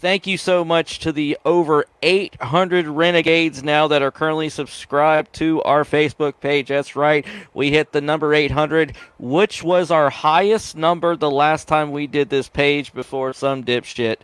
Thank you so much to the over 800 renegades now that are currently subscribed to our Facebook page. That's right. We hit the number 800, which was our highest number the last time we did this page before some dipshit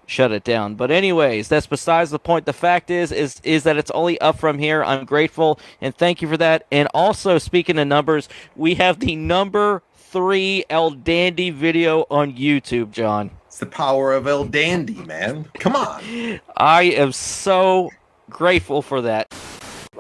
shut it down. But anyways, that's besides the point. The fact is that it's only up from here. I'm grateful and thank you for that. And also, speaking of numbers, we have the number 3 El Dandy video on YouTube, John. It's the power of El Dandy, man. Come on. I am so grateful for that.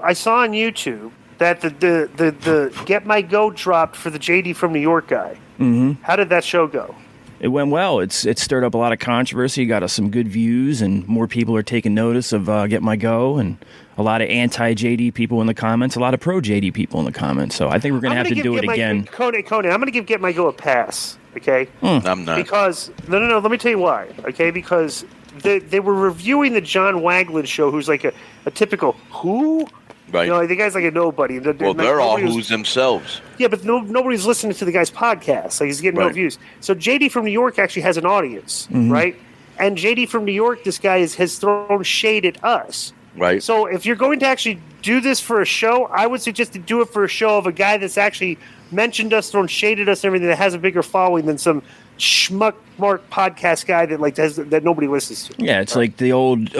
I saw on YouTube that the Get My Go dropped for the JD from New York guy. Mm-hmm. How did that show go? It went well. It stirred up a lot of controversy. Got us some good views, and more people are taking notice of Get My Go, and a lot of anti-JD people in the comments, a lot of pro-JD people in the comments. So I think we're going to have to do it again. Conan, I'm going to give Get My Go a pass, okay? I'm not. Because, no, let me tell you why, okay? Because they were reviewing the John Wangland show, who's like a typical who? Right. You know, like the guy's like a nobody. They're all who's themselves. Yeah, but nobody's listening to the guy's podcast. Like, he's getting no views. So JD from New York actually has an audience, right? And JD from New York, this guy has thrown shade at us. Right. So if you're going to actually do this for a show, I would suggest to do it for a show of a guy that's actually mentioned us, thrown shade at us, and everything, that has a bigger following than some schmuck mark podcast guy that nobody listens to. Yeah, it's like the old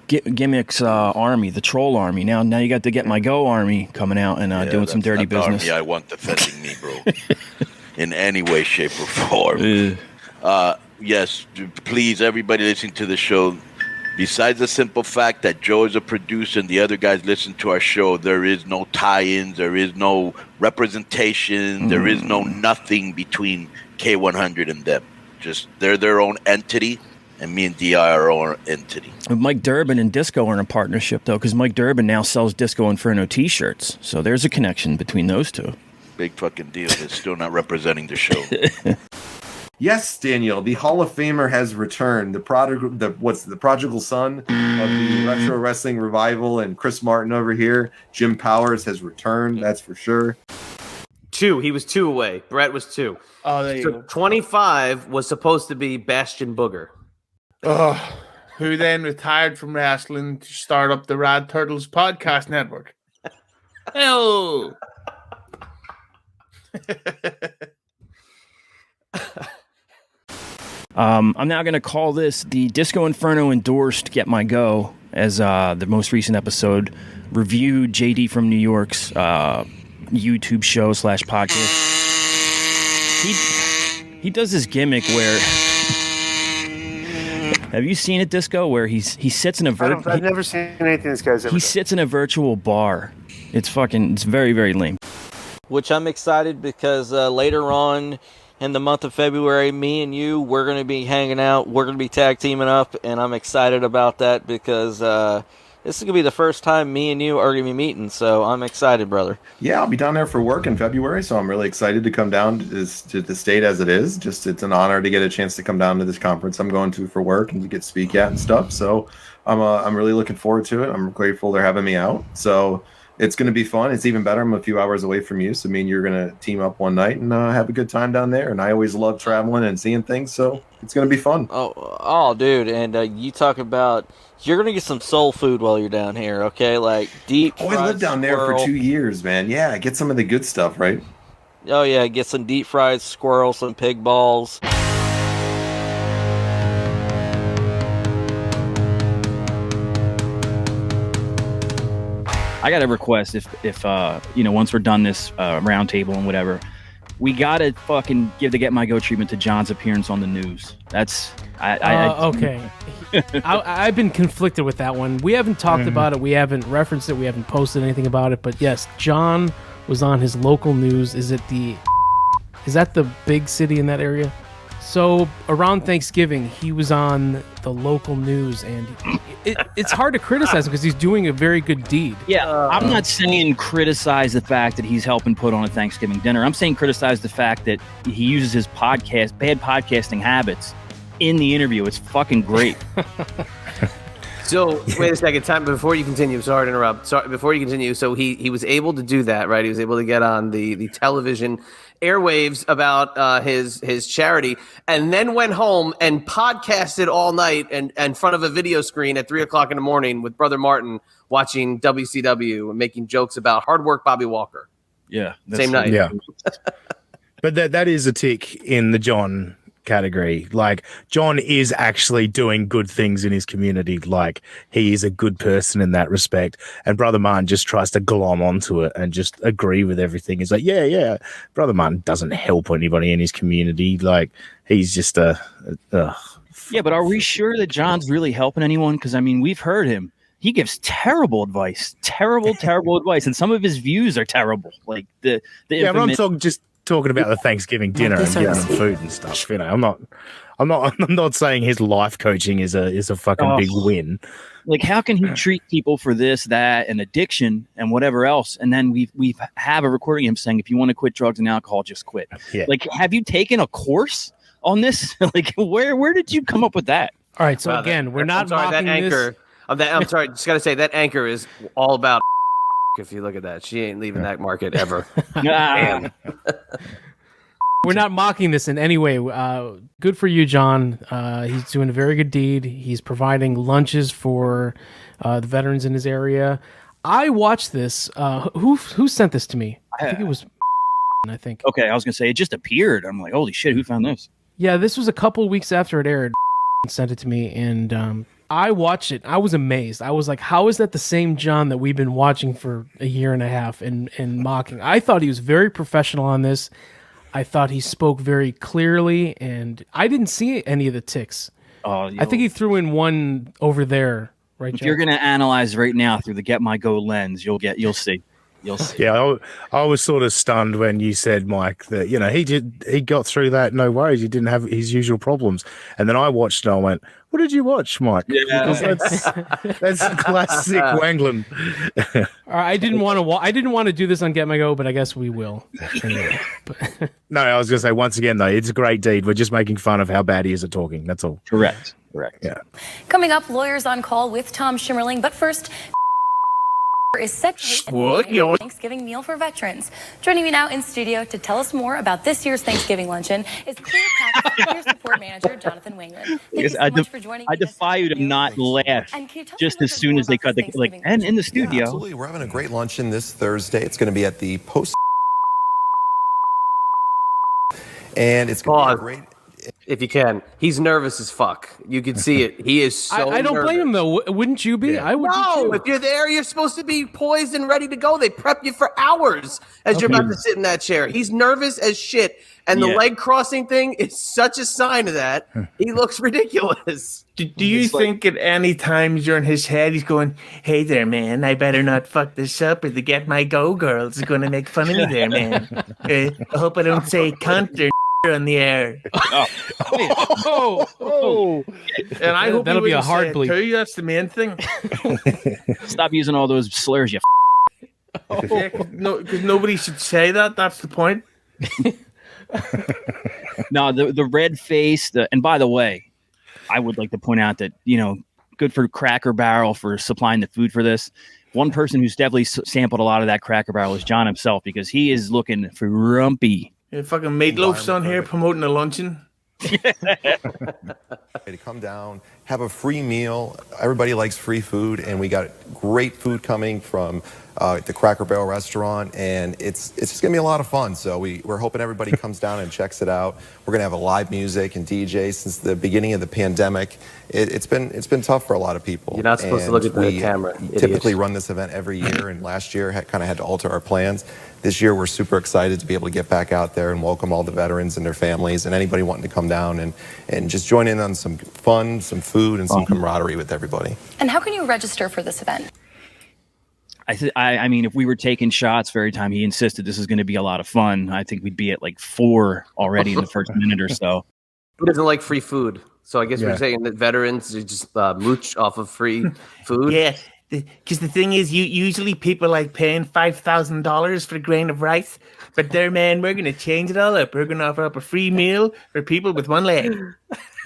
gimmicks army, the troll army. Now you got the Get My Go army coming out and doing some dirty business. Army I want defending me, bro, in any way, shape, or form. Yes, please, everybody listening to the show. Besides the simple fact that Joe is a producer and the other guys listen to our show, there is no tie-ins, there is no representation, there is no nothing between K100 and them. Just they're their own entity, and me and DI are our own entity. Mike Durbin and Disco are in a partnership, though, because Mike Durbin now sells Disco Inferno T-shirts. So there's a connection between those two. Big fucking deal. They're still not representing the show. Yes, Daniel, the Hall of Famer has returned. The prodigal son of the retro wrestling revival, and Chris Martin over here. Jim Powers has returned. That's for sure. 2. He was 2 away. Brett was 2. Oh, there you go. 25 was supposed to be Bastion Booger. Who then retired from wrestling to start up the Rad Turtles podcast network. Oh. I'm now going to call this the Disco Inferno endorsed Get My Go, as the most recent episode reviewed JD from New York's YouTube show / podcast. He does this gimmick where have you seen it, Disco? Where he sits in a I've never seen anything this guy's ever done. He sits in a virtual bar. It's very, very lame. Which I'm excited because later on in the month of February, me and you, we're going to be hanging out. We're going to be tag teaming up, and I'm excited about that because this is going to be the first time me and you are going to be meeting, so I'm excited, brother. Yeah, I'll be down there for work in February, so I'm really excited to come down to the state as it is. Just it's an honor to get a chance to come down to this conference I'm going to for work and to get to speak at and stuff. So I'm really looking forward to it. I'm grateful they're having me out. So it's going to be fun. It's even better. I'm a few hours away from you, so me and you're going to team up one night and have a good time down there. And I always love traveling and seeing things, so it's going to be fun. Oh, dude, and you talk about you're going to get some soul food while you're down here, okay? Like deep fried I lived down there squirrel. for 2 years, man. Yeah, get some of the good stuff, right? Oh, yeah, get some deep fried squirrel, some pig balls. I got a request if once we're done this roundtable and whatever, we gotta fucking give the Get My Go treatment to John's appearance on the news. That's okay. I've been conflicted with that one. We haven't talked about it. We haven't referenced it. We haven't posted anything about it. But yes, John was on his local news. Is that the big city in that area? So around Thanksgiving, he was on the local news, and it's hard to criticize him because he's doing a very good deed. Yeah, I'm not saying criticize the fact that he's helping put on a Thanksgiving dinner. I'm saying criticize the fact that he uses his bad podcasting habits in the interview. It's fucking great. So wait a second, time before you continue. Sorry to interrupt. Before you continue. So he was able to do that, right? He was able to get on the television airwaves about his charity, and then went home and podcasted all night and in front of a video screen at 3:00 in the morning with Brother Martin watching WCW and making jokes about hard work Bobby Walker. Yeah, Same night. Yeah. But that is a tick in the John category. Like, John is actually doing good things in his community. Like, he is a good person in that respect. And Brother Martin just tries to glom onto it and just agree with everything. He's like, yeah. Brother Martin doesn't help anybody in his community. Like, he's just yeah, but are we sure that John's really helping anyone? Because, I mean, we've heard him. He gives terrible advice. Terrible advice. And some of his views are terrible. Like, the yeah, but I'm talking about the Thanksgiving dinner and giving them food and stuff. You know, I'm not saying his life coaching is a fucking big win. Like, how can he treat people for this, that, and addiction and whatever else? And then we have a recording of him saying, if you want to quit drugs and alcohol, just quit. Yeah. Like, have you taken a course on this? Like, where did you come up with that? All right, so again, we're not mocking that anchor. this. I'm sorry, just gotta say that anchor is all about. If you look at that, she ain't leaving that market ever. Damn. We're not mocking this in any way. Good for you, John. He's doing a very good deed. He's providing lunches for the veterans in his area. I watched this. Who sent this to me? I think it was. I think. Okay, I was gonna say it just appeared. I'm like, holy shit, who found this? Yeah, this was a couple weeks after it aired. Sent it to me, and I watched it. I was amazed. I was like, how is that the same John that we've been watching for a year and a half and mocking? I thought he was very professional on this. I thought he spoke very clearly, and I didn't see any of the ticks. I think he threw in one over there, right? If you're going to analyze right now through the Get My Go lens, you'll see. Yeah, I was sort of stunned when you said, Mike, that, you know, he got through that, no worries. He didn't have his usual problems. And then I watched it and I went, what did you watch, Mike? Yeah. That's classic Wangland. I didn't want to do this on Get My Go, but I guess we will. No, I was going to say, once again, though, it's a great deed. We're just making fun of how bad he is at talking. That's all. Correct. Yeah. Coming up, lawyers on call with Tom Schimmerling. But first, is set to Thanksgiving meal for veterans. Joining me now in studio to tell us more about this year's Thanksgiving luncheon is Clear Senior Support Manager Jonathan Wangland. Thank you so much for joining I defy you to not laugh just as soon as they cut the and in the studio. Yeah, absolutely, we're having a great luncheon this Thursday. It's going to be at the Post, and it's going to be great. If you can, he's nervous as fuck. You can see it. He is so. I don't blame him though. Wouldn't you be? Yeah. I would. No, if you're there, you're supposed to be poised and ready to go. They prep you for hours as you're about to sit in that chair. He's nervous as shit, and the leg crossing thing is such a sign of that. He looks ridiculous. Do you think at any time during his head he's going, "Hey there, man, I better not fuck this up, or the Get My Go girls are going to make fun of me there, man. I hope I don't say cunt or on the air." And I hope that'll be a hard bleep too. That's the main thing. Stop using all those slurs, you. Yeah, because nobody should say that. That's the point. No, the red face. And by the way, I would like to point out that, you know, good for Cracker Barrel for supplying the food for this. One person who's definitely sampled a lot of that Cracker Barrel is John himself, because he is looking frumpy. Yeah, fucking Meatloaf's on here promoting a luncheon. To come down, have a free meal. Everybody likes free food, and we got great food coming from the Cracker Barrel restaurant, and it's just gonna be a lot of fun. So we're hoping everybody comes down and checks it out. We're gonna have a live music and DJ. Since the beginning of the pandemic, it's been tough for a lot of people. You're not supposed to look at the camera. Typically run this event every year, and last year kind of had to alter our plans. This year, we're super excited to be able to get back out there and welcome all the veterans and their families and anybody wanting to come down and just join in on some fun, some food, and some camaraderie with everybody. And how can you register for this event? I mean, if we were taking shots for every time he insisted this is going to be a lot of fun, I think we'd be at like 4 already in the first minute or so. Who doesn't like free food? So I guess we're saying that veterans just mooch off of free food. Yeah. Because the thing is, usually people like paying $5,000 for a grain of rice, but there, man, we're going to change it all up. We're going to offer up a free meal for people with one leg.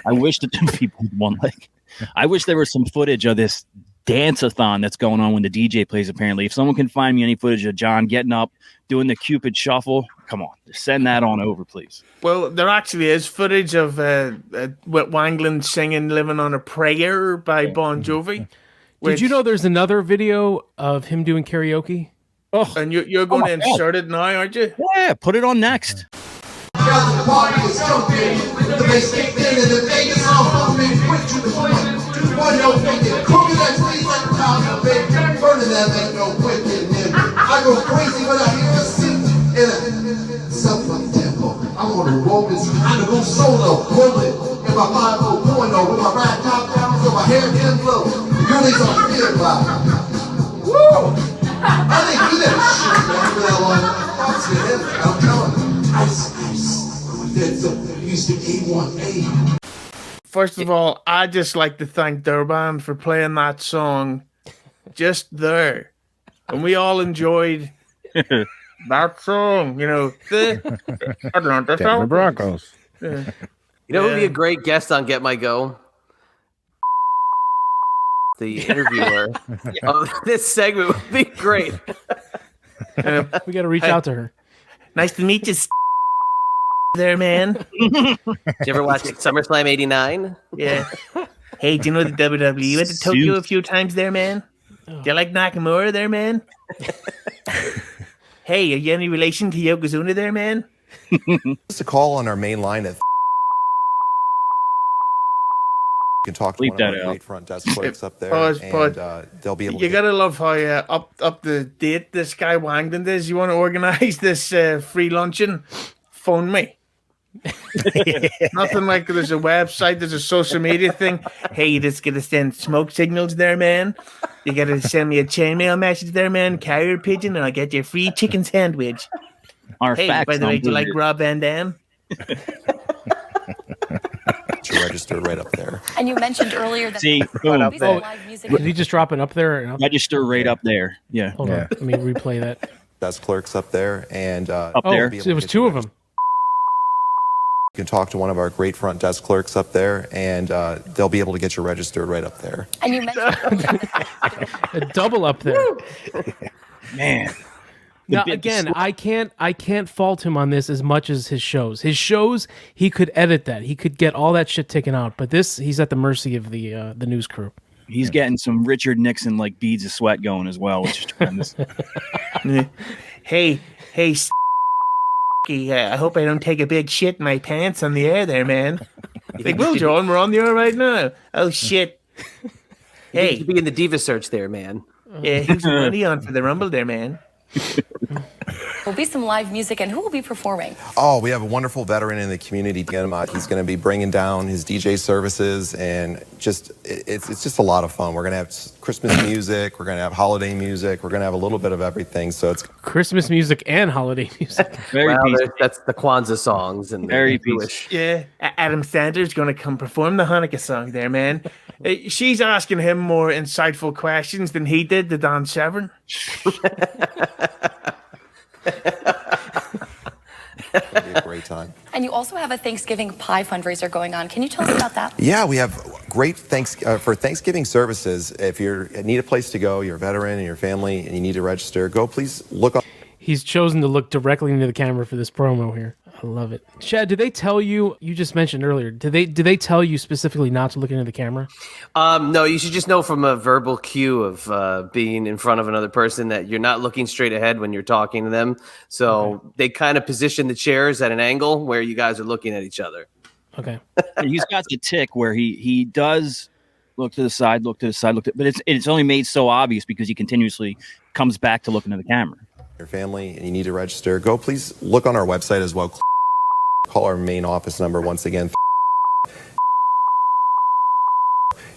I wish that people with one leg. I wish there was some footage of this dance-a-thon that's going on when the DJ plays, apparently. If someone can find me any footage of John getting up, doing the Cupid shuffle, come on, send that on over, please. Well, there actually is footage of Wangland singing "Living on a Prayer" by Bon Jovi. Did you know there's another video of him doing karaoke? Oh, and you're going to insert it now, aren't you? Yeah, put it on next. The party is jumping, the bass kicked in and the Vegas all pumping. Quick to the point, 1-0 thinking. Cooking that trees like a pound of bacon. Burning that ain't no quick getting in. I go crazy when I hear a sing in a self-like tempo. I'm on the road, it's kind of go solo. Roll it in my 5.0 with my rag top down so my hair can blow. The girlies are fear by. Woo! I think we did shit, man, for that long. I'm telling you. Ice. First of all, I just like to thank their band for playing that song just there. And we all enjoyed that song, you know. I don't know. Denver Broncos. You know who would be a great guest on Get My Go? The interviewer of this segment would be great. We got to reach out to her. Nice to meet you, there, man. Did you ever watch SummerSlam '89? Yeah. Hey, do you know the WWE? You went to Tokyo a few times there, man? Do you like Nakamura there, man? Hey, are you any relation to Yokozuna there, man? Just a call on our main line at. You can talk to one of our great front desk clerks up there, and they'll be able. You gotta love how up the date this guy Wangland is. You want to organize this free luncheon? Phone me. Nothing like there's a website, there's a social media thing. Hey, you just gotta send smoke signals there, man. You gotta send me a chainmail message there, man. Carrier pigeon, and I'll get you a free chicken sandwich. Hey, by the way, do you like Rob Van Dam? Registered right up there. And you mentioned earlier that live music. Did he just drop it up there? Register right up there. Yeah. Hold on. Let me replay that. Desk clerks up there, and up there. So it was two of them. You can talk to one of our great front desk clerks up there, and they'll be able to get you registered right up there. And you mentioned a double up there. Man. Now again, I can't fault him on this as much as his shows. His shows, he could edit that. He could get all that shit taken out. But this, he's at the mercy of the news crew. He's getting some Richard Nixon like beads of sweat going as well, which is tremendous. Hey, I hope I don't take a big shit in my pants on the air there, man. Like, well, John, we're on the air right now. Oh shit. Hey, you be in the diva search there, man. Yeah, who's the money on for the Rumble there, man? Will be some live music, and who will be performing? Oh, we have a wonderful veteran in the community. He's going to be bringing down his DJ services, and it's just a lot of fun. We're going to have Christmas music, we're going to have holiday music, we're going to have a little bit of everything. So it's Christmas music and holiday music. That's the Kwanzaa songs and very Jewish. Yeah, Adam Sandler's going to come perform the Hanukkah song there, man. She's asking him more insightful questions than he did to Don Severn. It'll be a great time. And you also have a Thanksgiving pie fundraiser going on. Can you tell us about that? Yeah, we have great for Thanksgiving services. If you need a place to go, you're a veteran and your family, and you need to register, please look up. He's chosen to look directly into the camera for this promo here. I love it. Chad, did they tell you just mentioned earlier, did they tell you specifically not to look into the camera? No, you should just know from a verbal cue of being in front of another person that you're not looking straight ahead when you're talking to them. So they kind of position the chairs at an angle where you guys are looking at each other. Okay. He's got the tick where he does look to the side, but it's only made so obvious because he continuously comes back to looking at the camera. Your family, and you need to register, please look on our website as well. Call our main office number once again.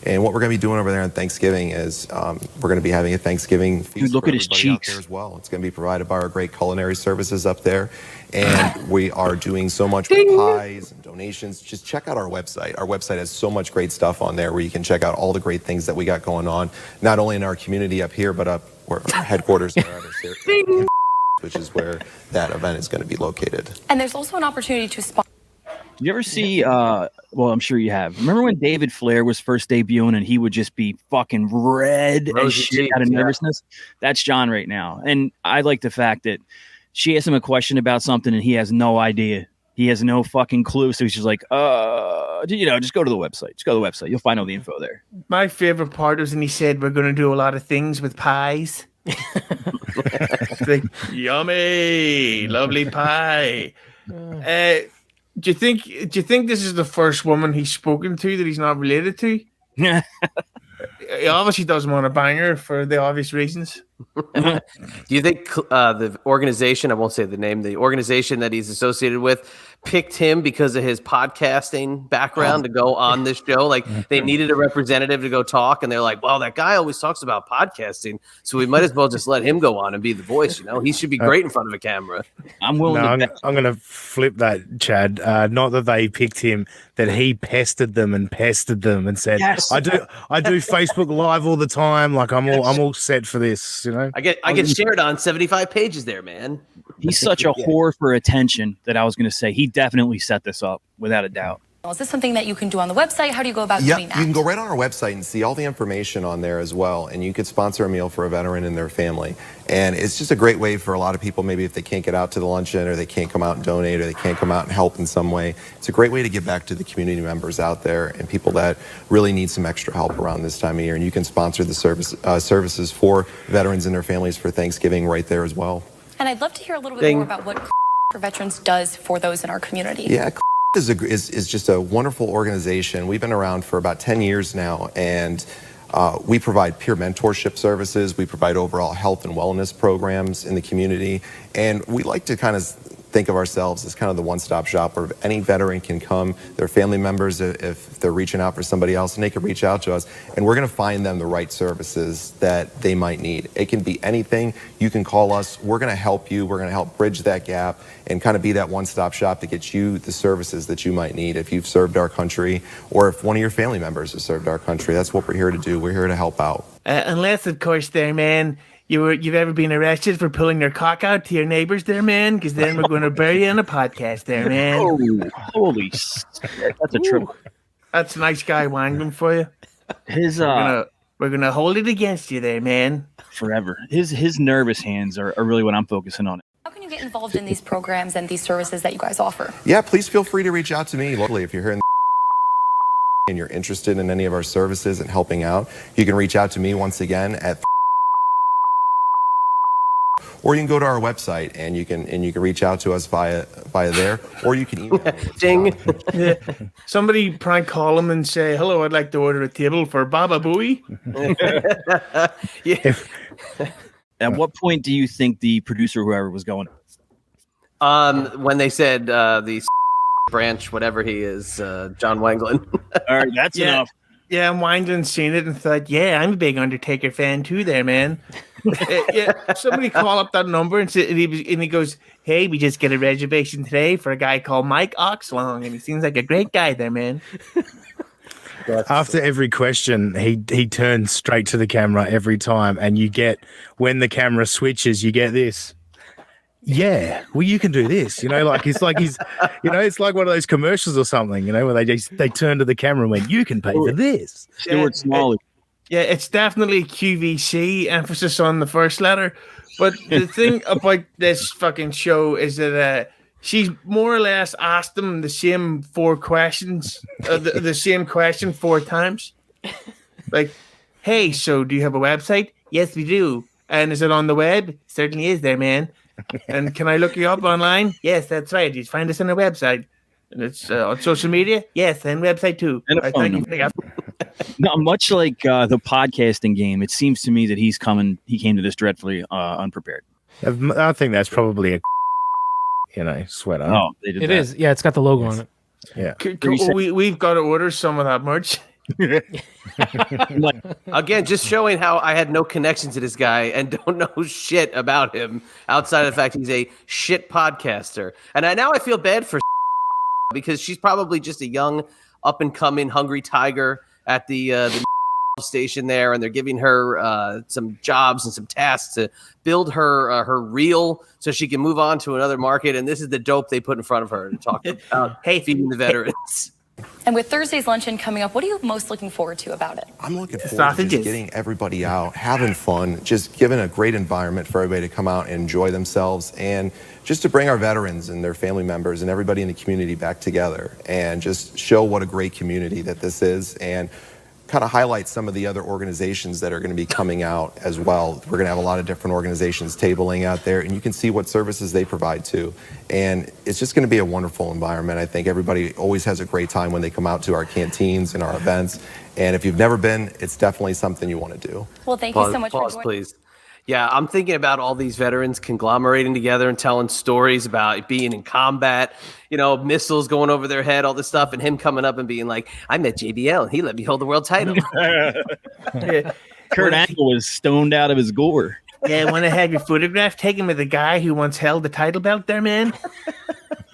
And what we're going to be doing over there on Thanksgiving is we're going to be having a Thanksgiving feast. Dude, look at his cheeks out there as well. It's going to be provided by our great culinary services up there, and we are doing so much with pies and donations. Just check out our website. Our website has so much great stuff on there where you can check out all the great things that we got going on, not only in our community up here, but up where our headquarters are at, which is where that event is going to be located. And there's also an opportunity to sponsor. Did you ever see, well, I'm sure you have. Remember when David Flair was first debuting and he would just be fucking red as shit out of nervousness? That's John right now. And I like the fact that she asks him a question about something and he has no idea. He has no fucking clue. So he's just like, just go to the website. Just go to the website. You'll find all the info there. My favorite part was when he said we're going to do a lot of things with pies. It's like, yummy, lovely pie. Do you think this is the first woman he's spoken to that he's not related to? He obviously doesn't want to bang her for the obvious reasons. Do you think the organization, I won't say the name, the organization that he's associated with picked him because of his podcasting background to go on this show? Like they needed a representative to go talk, and they're like, well, that guy always talks about podcasting, so we might as well just let him go on and be the voice. He should be great in front of a camera. I'm going to flip that, Chad. Not that they picked him, that he pestered them and said, yes. I do Facebook Live all the time. Like I'm all set for this. I get shared on 75 pages there, man. He's such a whore for attention that I was going to say he definitely set this up without a doubt. Is this something that you can do on the website? How do you go about doing that? You can go right on our website and see all the information on there as well. And you could sponsor a meal for a veteran and their family. And it's just a great way for a lot of people, maybe if they can't get out to the luncheon or they can't come out and donate or they can't come out and help in some way. It's a great way to give back to the community members out there and people that really need some extra help around this time of year. And you can sponsor the services for veterans and their families for Thanksgiving right there as well. And I'd love to hear a little bit more about what for Veterans does for those in our community. Yeah. Is just a wonderful organization. We've been around for about 10 years now, and we provide peer mentorship services. We provide overall health and wellness programs in the community, and we like to kind of think of ourselves as kind of the one-stop shop where any veteran can come, their family members, if they're reaching out for somebody else, and they can reach out to us, and we're going to find them the right services that they might need. It can be anything. You can call us. We're going to help you. We're going to help bridge that gap and kind of be that one-stop shop to get you the services that you might need if you've served our country or if one of your family members has served our country. That's what we're here to do. We're here to help out. Unless, of course, there, man, you've ever been arrested for pulling your cock out to your neighbors there, man? Because then we're going to bury you on a podcast there, man. Oh, holy shit. That's a trip. That's a nice guy Wangland for you. We're gonna hold it against you there, man. Forever. His nervous hands are really what I'm focusing on. How can you get involved in these programs and these services that you guys offer? Yeah, please feel free to reach out to me locally if you're here in and you're interested in any of our services and helping out. You can reach out to me once again at or you can go to our website and you can reach out to us via there, or you can email me. Ding. Yeah. Somebody prank call him and say, "Hello, I'd like to order a table for Baba Booey." Yeah. At what point do you think the producer, whoever, was going? When they said the branch, whatever he is, John Wangland. All right, that's enough. Yeah, and Wangland seen it and thought, "Yeah, I'm a big Undertaker fan too, there, man." Yeah, somebody call up that number and he goes, "Hey, we just get a reservation today for a guy called Mike Oxlong, and he seems like a great guy there, man." After every question, he turns straight to the camera every time, and you get, when the camera switches, you get this. Yeah, well, you can do this, it's like he's, it's like one of those commercials or something, where they turn to the camera and went, "You can pay for this." Stuart Smalley. Yeah, it's definitely QVC, emphasis on the first letter. But the thing about this fucking show is that she's more or less asked them the same four questions, the same question 4 times. Like, "Hey, so do you have a website?" "Yes, we do." "And is it on the web?" "Certainly is there, man." "And can I look you up online?" "Yes, that's right. You find us on our website." "And it's on social media?" "Yes, and website too." And a phone number. Not much like the podcasting game. It seems to me that he came to this dreadfully unprepared. I think that's probably a sweater. Oh, they did it is. Yeah, it's got the logo on it. Yeah. We've got to order some of that merch. Again, just showing how I had no connection to this guy and don't know shit about him outside of the fact he's a shit podcaster. And now I feel bad for because she's probably just a young, up-and-coming, hungry tiger at the station there, and they're giving her some jobs and some tasks to build her reel so she can move on to another market. And this is the dope they put in front of her to talk about feeding the veterans. And with Thursday's luncheon coming up, what are you most looking forward to about it? I'm looking forward to just getting everybody out, having fun, just giving a great environment for everybody to come out and enjoy themselves, and just to bring our veterans and their family members and everybody in the community back together and just show what a great community that this is, and kind of highlight some of the other organizations that are going to be coming out as well. We're going to have a lot of different organizations tabling out there, and you can see what services they provide too. And it's just going to be a wonderful environment. I think everybody always has a great time when they come out to our canteens and our events. And if you've never been, it's definitely something you want to do. Well, thank you so much for joining. Please. Yeah, I'm thinking about all these veterans conglomerating together and telling stories about being in combat, missiles going over their head, all this stuff, and him coming up and being like, I met JBL, and he let me hold the world title. Kurt Angle was stoned out of his gore. Yeah, want to have your photograph taken with the guy who once held the title belt there, man?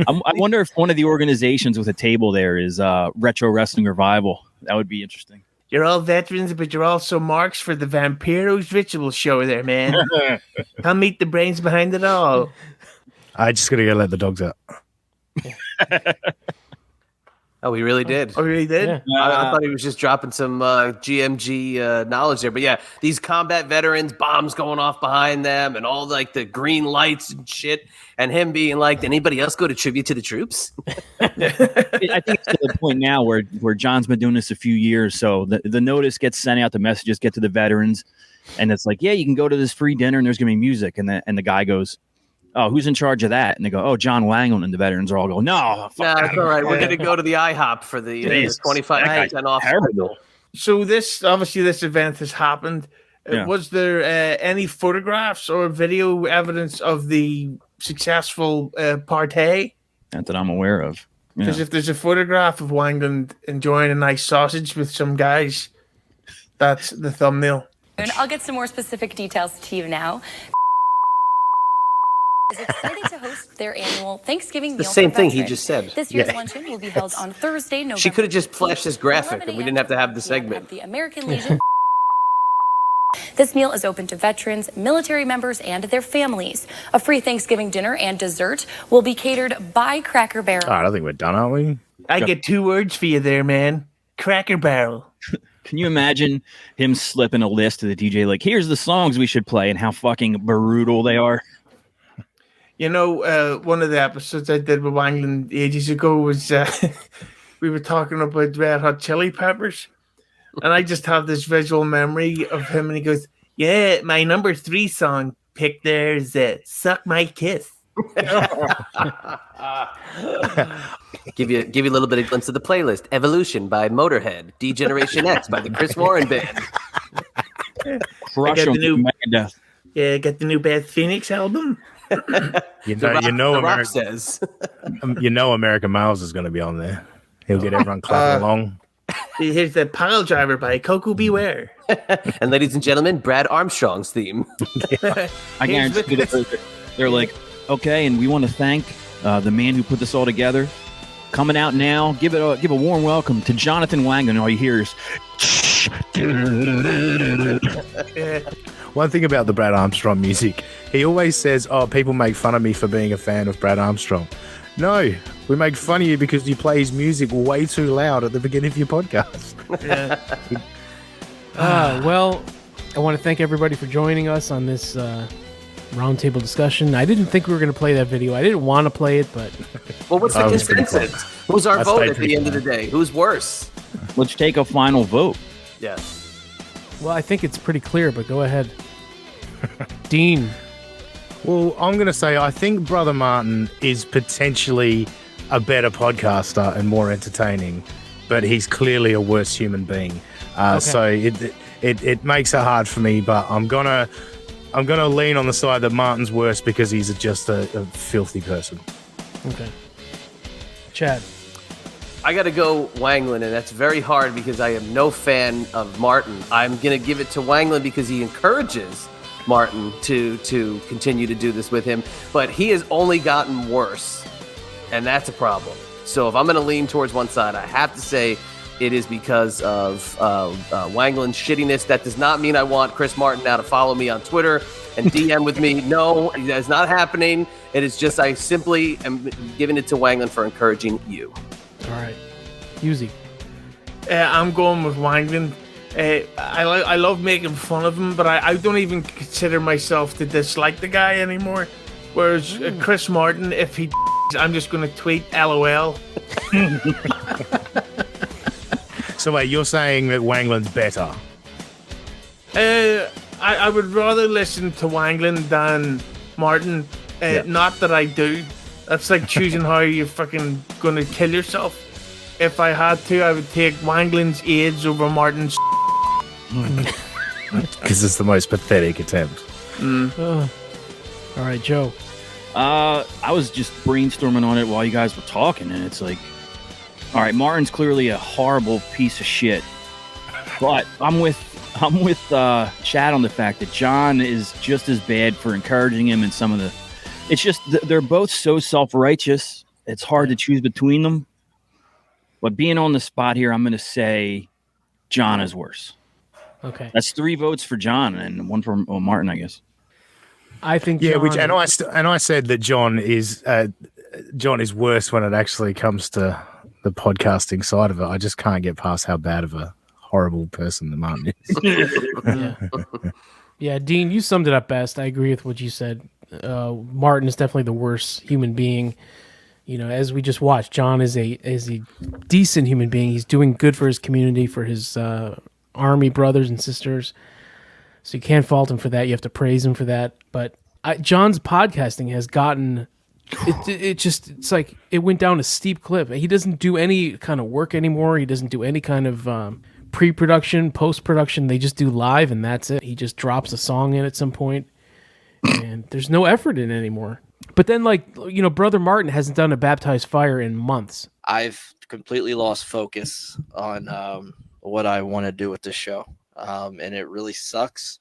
I wonder if one of the organizations with a table there is Retro Wrestling Revival. That would be interesting. You're all veterans, but you're also marks for the Vampiro's Ritual show there, man. Come meet the brains behind it all. I just gotta go let the dogs out. Oh, we really did. Oh, we really did? Yeah. I thought he was just dropping some GMG knowledge there. But yeah, these combat veterans, bombs going off behind them and all like the green lights and shit. And him being like, did anybody else go to tribute to the troops? I think it's to the point now where John's been doing this a few years. So the notice gets sent out, the messages get to the veterans. And it's like, yeah, you can go to this free dinner and there's going to be music. And the guy goes, oh, who's in charge of that? And they go, oh, John Wangland. And the veterans are all going, no. No, it's all right. We're going to go to the IHOP for the 25% off. Terrible. So this event has happened. Yeah. Was there any photographs or video evidence of the successful partay? Not that I'm aware of. Because if there's a photograph of Wangland enjoying a nice sausage with some guys, that's the thumbnail. And I'll get some more specific details to you now. Is excited to host their annual Thanksgiving meal. The same for thing he veterans. just said. This year's luncheon will be held on Thursday, November. She could have just flashed this graphic and we didn't have to have the segment. At the American Legion. This meal is open to veterans, military members, and their families. A free Thanksgiving dinner and dessert will be catered by Cracker Barrel. Oh, I don't think we're done, are we? I get 2 words for you there, man. Cracker Barrel. Can you imagine him slipping a list to the DJ like, here's the songs we should play, and how fucking brutal they are? One of the episodes I did with Wangland ages ago was we were talking about Red Hot Chili Peppers. And I just have this visual memory of him, and he goes, yeah, my number 3 song picked there is Suck My Kiss. Give you a little bit of glimpse of the playlist. Evolution by Motorhead. D-Generation X by the Chris Warren Band. Crush got the new- Death. Yeah, got the new Beth Phoenix album. American Miles is going to be on there. He'll get everyone clapping along. Here's the Pile Driver by Coco Beware. And ladies and gentlemen, Brad Armstrong's theme. I guarantee they're like, okay, and we want to thank the man who put this all together. Coming out now, give a warm welcome to Jonathan Wangland. And all you hear is. One thing about the Brad Armstrong music, he always says, oh, people make fun of me for being a fan of Brad Armstrong. No, we make fun of you because you play his music way too loud at the beginning of your podcast. Well, I want to thank everybody for joining us on this roundtable discussion. I didn't think we were going to play that video. I didn't want to play it, but... Well, what's the consensus? Who's our vote at the end of the day? Who's worse? Let's take a final vote. Yes. Well, I think it's pretty clear, but go ahead. Dean. Well, I'm going to say I think Brother Martin is potentially a better podcaster and more entertaining, but he's clearly a worse human being. So it makes it hard for me, but I'm gonna lean on the side that Martin's worse because he's just a filthy person. Okay. Chad. I got to go Wangland, and that's very hard because I am no fan of Martin. I'm going to give it to Wangland because he encourages Martin to continue to do this with him, but he has only gotten worse, and that's a problem. So if I'm going to lean towards one side, I have to say it is because of Wangland's shittiness. That does not mean I want Chris Martin now to follow me on Twitter and DM with me. No, that's not happening. It is just I simply am giving it to Wangland for encouraging you. All right. Husey. I'm going with Wangland. I love making fun of him, but I don't even consider myself to dislike the guy anymore. Whereas Chris Martin, if he I'm just going to tweet LOL. So wait, you're saying that Wangland's better? I would rather listen to Wangland than Martin. Not that I do. That's like choosing how you're fucking going to kill yourself. If I had to, I would take Wangland's AIDS over Martin's. Because it's the most pathetic attempt. All right, Joe. I was just brainstorming on it while you guys were talking, and it's like, all right, Martin's clearly a horrible piece of shit, but I'm with Chad on the fact that John is just as bad for encouraging him and some of the. It's just they're both so self-righteous. It's hard to choose between them. But being on the spot here, I'm going to say John is worse. Okay, that's 3 votes for John and 1 for Martin, I guess. I think John, I said that John is worse when it actually comes to the podcasting side of it. I just can't get past how bad of a horrible person the Martin is. Yeah, Dean, you summed it up best. I agree with what you said. Martin is definitely the worst human being. You know, as we just watched, John is a decent human being. He's doing good for his community, for his army brothers and sisters. So you can't fault him for that. You have to praise him for that. But John's podcasting has gotten it's like it went down a steep cliff. He doesn't do any kind of work anymore. He doesn't do any kind of pre-production, post-production. They just do live and that's it. He just drops a song in at some point, and there's no effort in it anymore. But then, Brother Martin hasn't done a baptized fire in months. I've completely lost focus on what I want to do with this show. And it really sucks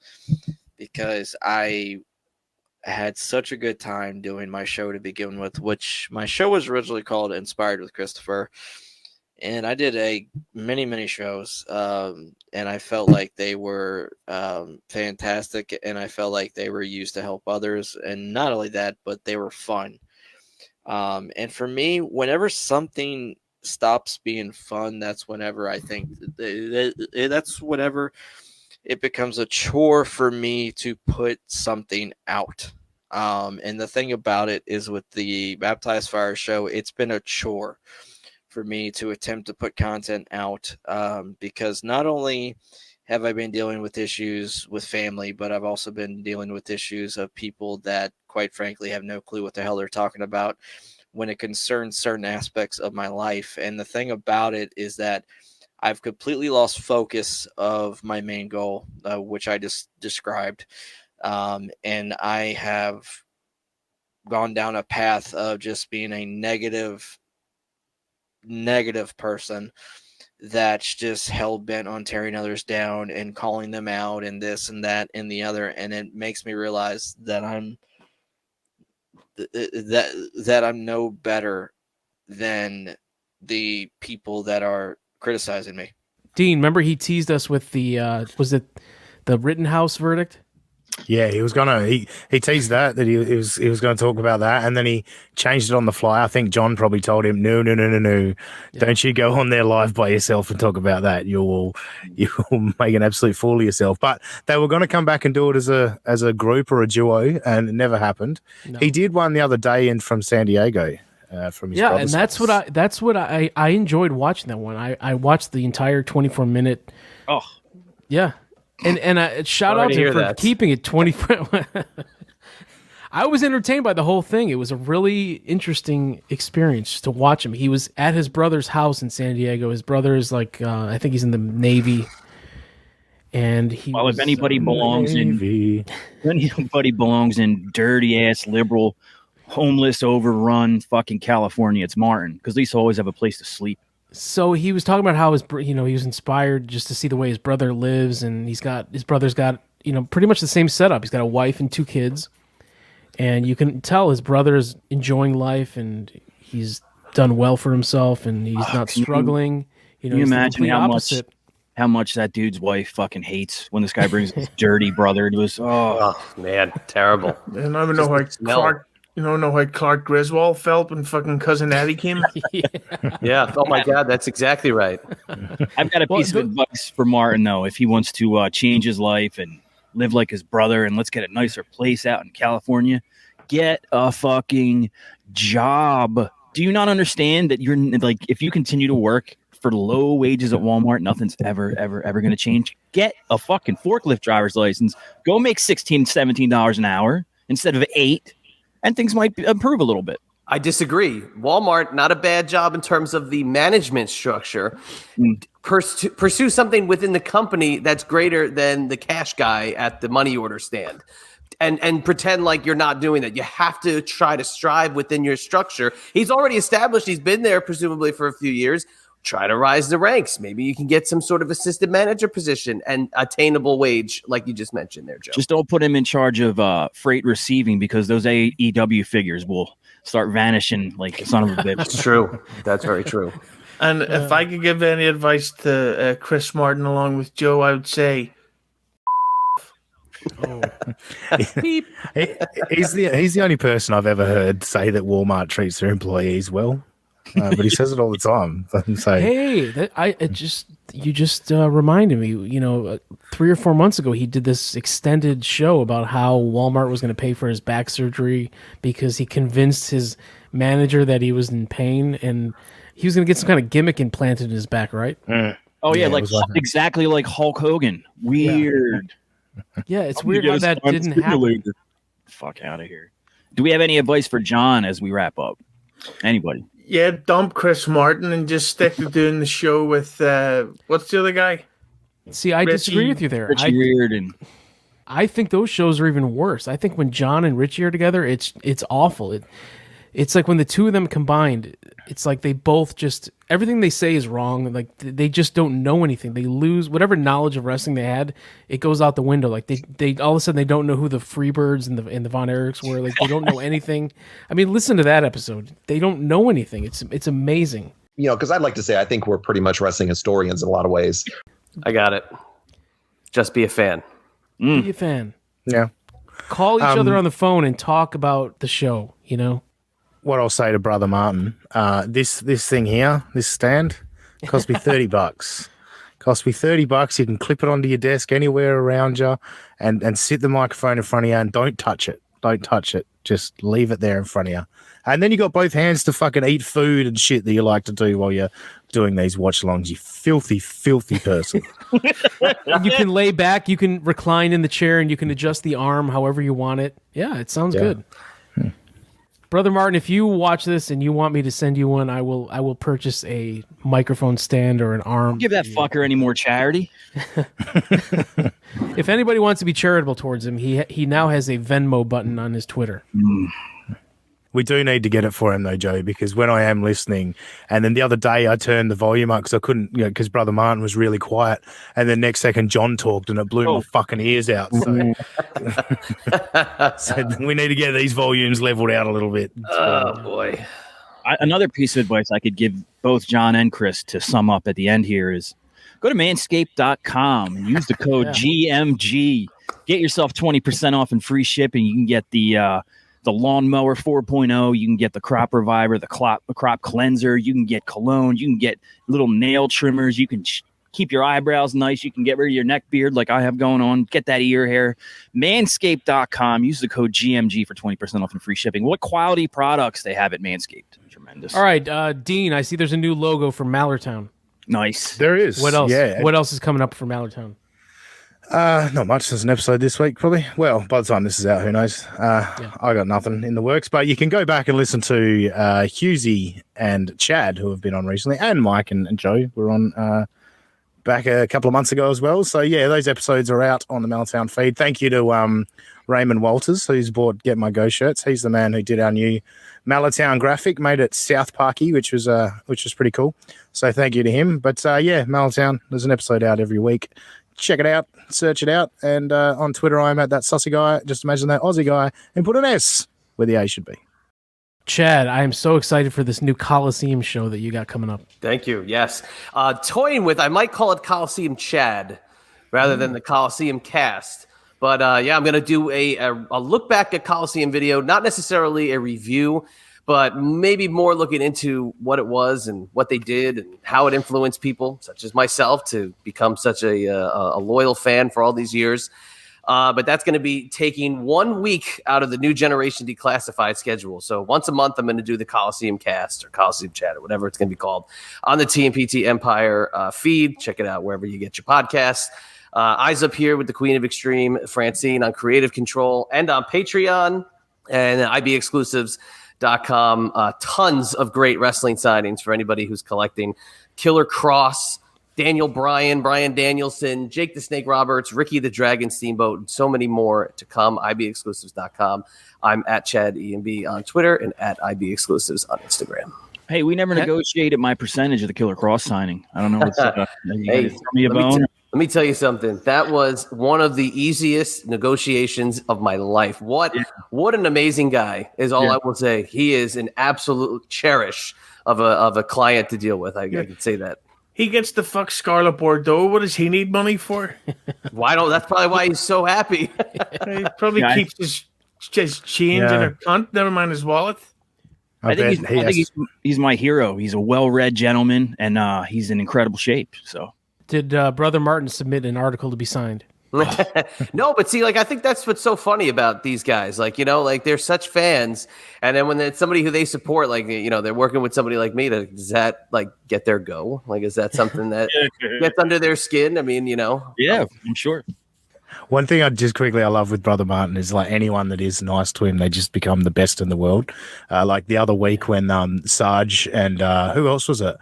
because I had such a good time doing my show to begin with, which my show was originally called Inspired with Christopher. And I did many shows, and I felt like they were fantastic, and I felt like they were used to help others. And not only that, but they were fun. And for me, whenever something stops being fun, that's whenever I think that's whenever it becomes a chore for me to put something out. And the thing about it is with the Baptized Fire show, it's been a chore for me to attempt to put content out, because not only have I been dealing with issues with family, but I've also been dealing with issues of people that, quite frankly, have no clue what the hell they're talking about when it concerns certain aspects of my life. And the thing about it is that I've completely lost focus of my main goal, which I just described. And I have gone down a path of just being a negative person that's just hell-bent on tearing others down and calling them out and this and that and the other. And it makes me realize that I'm no better than the people that are criticizing me. Dean, remember he teased us with the was it the Rittenhouse verdict? Yeah, he was he teased that he was gonna talk about that, and then he changed it on the fly. I think John probably told him, no, yeah. Don't you go on there live by yourself and talk about that. You'll make an absolute fool of yourself. But they were going to come back and do it as a group or a duo, and it never happened. No. He did one the other day from San Diego. From his and that's what I enjoyed watching that one. I watched the entire 24-minute. Oh, yeah. And shout out to him for keeping it 24. I was entertained by the whole thing. It was a really interesting experience to watch him. He was at his brother's house in San Diego. His brother is I think he's in the Navy. And if anybody belongs in dirty ass liberal, homeless, overrun fucking California, it's Martin, because they used to always have a place to sleep. So he was talking about how he was inspired just to see the way his brother lives, and his brother's got pretty much the same setup. He's got a wife and 2 kids, and you can tell his brother's enjoying life, and he's done well for himself, and he's not struggling. Can you imagine how much that dude's wife fucking hates when this guy brings his dirty brother to his? Oh man, terrible. And I don't know You don't know how Clark Griswold felt when fucking Cousin Eddie came? Yeah. Oh my God, that's exactly right. I've got a piece of advice for Martin, though. If he wants to change his life and live like his brother, and let's get a nicer place out in California, get a fucking job. Do you not understand that you're like, if you continue to work for low wages at Walmart, nothing's ever going to change? Get a fucking forklift driver's license. Go make $16, $17 an hour instead of $8, and things might improve a little bit. I disagree. Walmart, not a bad job in terms of the management structure. Pursue something within the company that's greater than the cash guy at the money order stand. And pretend like you're not doing that. You have to try to strive within your structure. He's already established. He's been there presumably for a few years. Try to rise the ranks. Maybe you can get some sort of assistant manager position and attainable wage, like you just mentioned there, Joe. Just don't put him in charge of freight receiving, because those AEW figures will start vanishing like the son of a bitch. That's true. That's very true. And if I could give any advice to Chris Martin along with Joe, I would say, he's the only person I've ever heard say that Walmart treats their employees well. But he says it all the time. So, hey, you just reminded me. 3 or 4 months ago, he did this extended show about how Walmart was going to pay for his back surgery because he convinced his manager that he was in pain, and he was going to get some kind of gimmick implanted in his back, right? Oh yeah, exactly like Hulk Hogan. Weird. Yeah, it's weird how that didn't happen. Fuck out of here. Do we have any advice for John as we wrap up? Anybody? Yeah, dump Chris Martin and just stick to doing the show with what's the other guy? See, I disagree with you there. Richie Reardon. I think those shows are even worse. I think when John and Richie are together, it's awful. It's like when the two of them combined, it's like they both just, everything they say is wrong. Like they just don't know anything. They lose whatever knowledge of wrestling they had. It goes out the window. Like they all of a sudden they don't know who the Freebirds and the Von Erichs were. Like they don't know anything. I mean, listen to that episode. They don't know anything. It's amazing. Because I'd like to say I think we're pretty much wrestling historians in a lot of ways. I got it. Just be a fan. Be a fan. Yeah. Call each other on the phone and talk about the show. What I'll say to Brother Martin, this thing here, this stand, cost me $30. Cost me $30. You can clip it onto your desk anywhere around you, and sit the microphone in front of you, and don't touch it. Don't touch it. Just leave it there in front of you. And then you got both hands to fucking eat food and shit that you like to do while you're doing these watch-alongs. You filthy, filthy person. You can lay back, you can recline in the chair, and you can adjust the arm however you want it. Yeah, it sounds good. Brother Martin, if you watch this and you want me to send you one, I will purchase a microphone stand or an arm. Give that fucker any more charity. If anybody wants to be charitable towards him, he now has a Venmo button on his Twitter. We do need to get it for him though, Joe, because when I am listening, and then the other day I turned the volume up because I couldn't, because Brother Martin was really quiet, and then next second John talked and it blew my fucking ears out. So, so we need to get these volumes leveled out a little bit. Oh boy! Another piece of advice I could give both John and Chris to sum up at the end here is go to manscaped.com and use the code GMG. Get yourself 20% off and free shipping. You can get the Lawnmower 4.0, you can get the Crop Reviver, the crop cleanser, you can get cologne, you can get little nail trimmers, you can keep your eyebrows nice, you can get rid of your neck beard like I have going on, get that ear hair. Manscaped.com, use the code GMG for 20% off and free shipping. What quality products they have at Manscaped? Tremendous. All right, Dean, I see there's a new logo for Mallertown. Nice. There is. What else? Yeah. What else is coming up for Mallertown? Not much. There's an episode this week, probably. Well, by the time this is out, who knows? I got nothing in the works, but you can go back and listen to Husey and Chad, who have been on recently, and Mike and Joe were on back a couple of months ago as well. So, yeah, those episodes are out on the Meltown feed. Thank you to Raymond Walters, who's bought Get My Go shirts. He's the man who did our new Mallertown graphic, made it South Parky, which was pretty cool. So thank you to him. But, yeah, Mallertown, there's an episode out every week. Check it out, search it out, and on Twitter I'm at that sussy guy. Just imagine that Aussie guy and put an S where the A should be. Chad, I am so excited for this new Coliseum show that you got coming up. Thank you. Yes. Toying with, I might call it Coliseum Chad rather than the Coliseum cast. But yeah, I'm going to do a look back at Coliseum video, not necessarily a review, but maybe more looking into what it was and what they did and how it influenced people, such as myself, to become such a loyal fan for all these years. But that's going to be taking 1 week out of the New Generation Declassified schedule. So once a month, I'm going to do the Coliseum Cast or Coliseum Chat or whatever it's going to be called on the TMPT Empire feed. Check it out wherever you get your podcasts. Eyes Up Here with the Queen of Extreme, Francine, on Creative Control and on Patreon and IBExclusives.com. Tons of great wrestling signings for anybody who's collecting. Killer Cross, Daniel Bryan, Brian Danielson, Jake the Snake Roberts, Ricky the Dragon Steamboat, and so many more to come. IBExclusives.com. I'm at Chad EMB on Twitter and at IBExclusives on Instagram. Hey, we never negotiated my percentage of the Killer Cross signing. I don't know what's hey, throw me a bone. Let me tell you something. That was one of the easiest negotiations of my life. What an amazing guy is all I will say. He is an absolute cherish of a client to deal with. I can say that. He gets the fuck Scarlet Bordeaux. What does he need money for? That's probably why he's so happy. He probably keeps his change in a cunt. Never mind his wallet. I think he's my hero. He's a well-read gentleman, and he's in incredible shape. So, did Brother Martin submit an article to be signed? No, but see, I think that's what's so funny about these guys. They're such fans, and then when it's somebody who they support, they're working with somebody like me. Does that get their go? Is that something that gets under their skin? I mean, Yeah, I'm sure. One thing I love with Brother Martin is anyone that is nice to him, they just become the best in the world. The other week when Sarge and who else was it?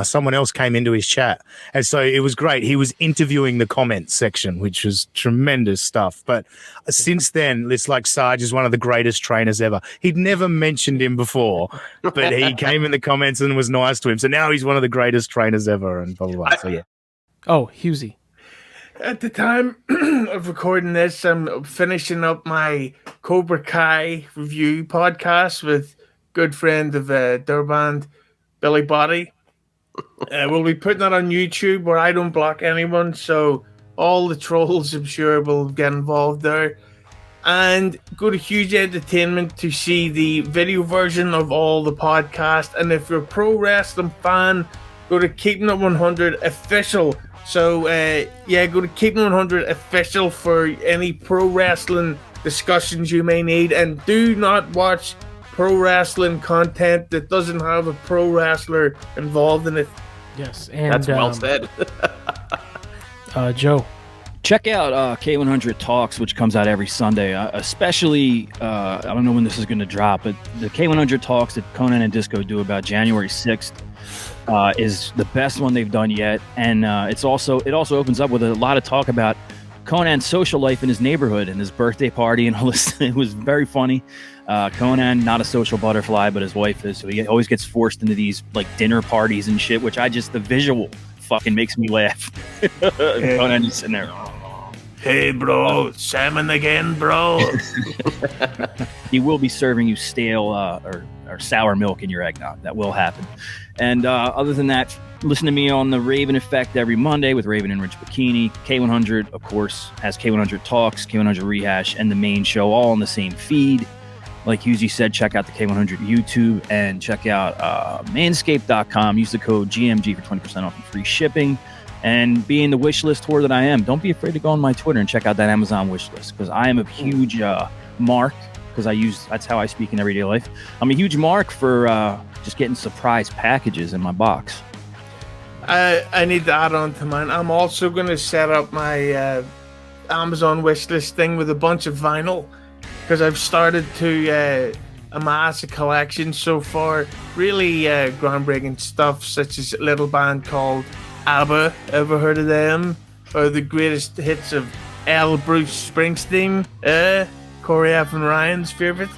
Someone else came into his chat. And so it was great. He was interviewing the comments section, which was tremendous stuff. But since then, it's like Sarge is one of the greatest trainers ever. He'd never mentioned him before, but he came in the comments and was nice to him. So now he's one of the greatest trainers ever and blah, blah, blah. So, yeah. Oh, Husey. At the time of recording this, I'm finishing up my Cobra Kai review podcast with good friend of Durband, Billy Body. We'll be putting that on YouTube where I don't block anyone, so all the trolls, I'm sure, will get involved there. And go to Huge Entertainment to see the video version of all the podcasts. And if you're a pro wrestling fan, go to Keeping It 100 Official. So, go to Keeping It 100 Official for any pro wrestling discussions you may need. And do not watch pro wrestling content that doesn't have a pro wrestler involved in it. Yes, and that's well said. Joe, check out K100 Talks, which comes out every Sunday. Especially, I don't know when this is going to drop, but the K100 Talks that Conan and Disco do about January 6th is the best one they've done yet, and it also opens up with a lot of talk about Conan's social life in his neighborhood and his birthday party and all this. It was very funny. Conan, not a social butterfly, but his wife is, so he always gets forced into these dinner parties and shit, which the visual fucking makes me laugh. Conan just sitting there. Hey, bro, salmon again, bro. He will be serving you stale or sour milk in your eggnog. That will happen. And other than that, listen to me on the Raven Effect every Monday with Raven and Rich Bikini. K100, of course, has K100 Talks, K100 Rehash, and the main show all on the same feed. Like Husey said, check out the K100 YouTube and check out manscaped.com. Use the code GMG for 20% off and free shipping. And being the wish list whore that I am, don't be afraid to go on my Twitter and check out that Amazon wish list, because I am a huge mark, because that's how I speak in everyday life. I'm a huge mark for just getting surprise packages in my box. I need to add on to mine. I'm also going to set up my Amazon wish list thing with a bunch of vinyl, because I've started to amass a collection so far. Really groundbreaking stuff, such as a little band called ABBA. Ever heard of them? Or the greatest hits of L. Bruce Springsteen, Corey F. and Ryan's favorite.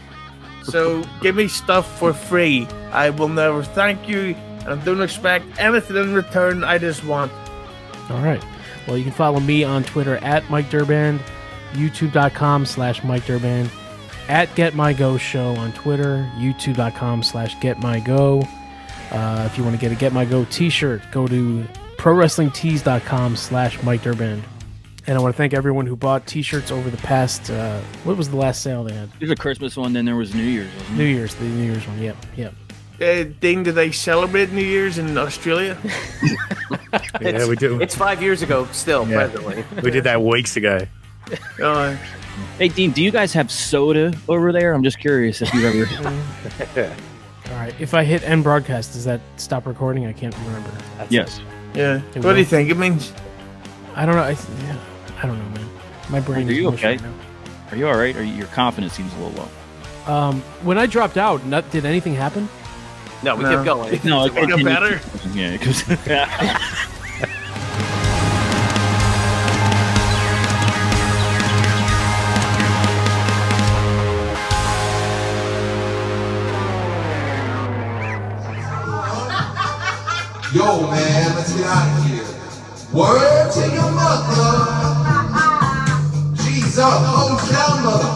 So give me stuff for free. I will never thank you, and I don't expect anything in return. I just want. All right. Well, you can follow me on Twitter at Mike Durband, youtube.com/Mike Durband, at GetMyGo Show on Twitter, youtube.com/GetMyGo. If you want to get a Get My Go t-shirt, go to prowrestlingtees.com/Mike Durband. And I want to thank everyone who bought T-shirts over the past. What was the last sale they had? There's a Christmas one, then there was New Year's. Wasn't New Year's, the New Year's one. Yep. Ding, do they celebrate New Year's in Australia? Yeah, we do. It's 5 years ago still, presently. We did that weeks ago. Hey, Dean, do you guys have soda over there? I'm just curious if you've ever. All right. If I hit end broadcast, does that stop recording? I can't remember. Yes. Yeah. What do you think? It means. I don't know. I don't know, man. My brain Are is you mush okay? right now. Are you all right? Or your confidence seems a little low? When I dropped out, did anything happen? No, we kept going. No, it got better. Yeah, because. Yo, man, let's get out of here. Word to your mother. Jesus, hold down, mother.